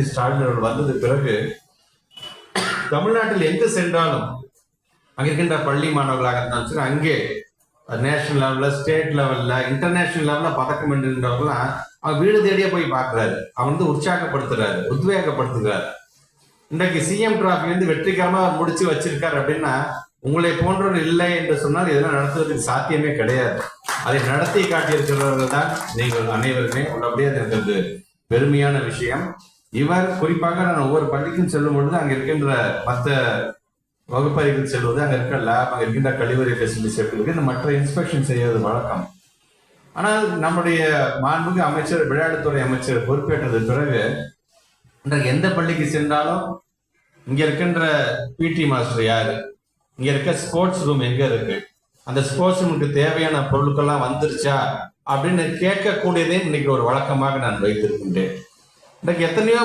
ஸ்டாலின் அவர்கள் வந்தது பிறகு தமிழ்நாட்டில் எங்கு சென்றாலும் அங்க இருக்கின்ற பள்ளி மாணவர்களாக இருந்தாலும் சரி, அங்கே நேஷனல் லெவல்ல, ஸ்டேட் லெவல்ல, இன்டர்நேஷனல் லெவல்ல பதக்கம் வென்றவர்கள்லாம் அவன் வீடு தேடியே போய் பார்க்கிறாரு. அவன் உற்சாகப்படுத்துறாரு, உத்வேகப்படுத்துகிறாரு. இன்றைக்கு சிஎம் டிராஃபி வெற்றிகரமா முடிச்சு வச்சிருக்காரு அப்படின்னா, உங்களை போன்றவர் இல்லை என்று சொன்னால் இதெல்லாம் நடத்துவதற்கு சாத்தியமே கிடையாது. அதை நடத்தி காட்டியிருக்கிறவர்கள் தான் நீங்கள் அனைவருமே. உள்ளபடியே இருக்கிறது பெருமையான விஷயம். இவர் குறிப்பாக நான் ஒவ்வொரு பள்ளிக்கும் செல்லும் பொழுது அங்க இருக்கின்ற மற்ற வகுப்பறைகள் செல்வது, அங்க இருக்க லேப், அங்க இருக்கின்ற கழிவறை ஃபெசிலிட்டிஸ் எடுக்கிறது, இந்த மற்ற இன்ஸ்பெக்ஷன் செய்வது வழக்கம். ஆனால் நம்முடைய மாண்புமிகு அமைச்சர், விளையாட்டுத்துறை அமைச்சர் பொறுப்பேற்றது பிறகு இன்றைக்கு எந்த பள்ளிக்கு சென்றாலும் இங்க இருக்கின்ற பிடி மாஸ்டர் யாரு, இங்க இருக்க ஸ்போர்ட்ஸ் ரூம் எங்க இருக்கு, அந்த ஸ்போர்ட்ஸ் ரூமுக்கு தேவையான பொருட்கள்லாம் வந்துருச்சா அப்படின்னு கேட்கக்கூடியதே இன்னைக்கு ஒரு வழக்கமாக நான் வைத்திருக்கின்றேன். இன்றைக்கு எத்தனையோ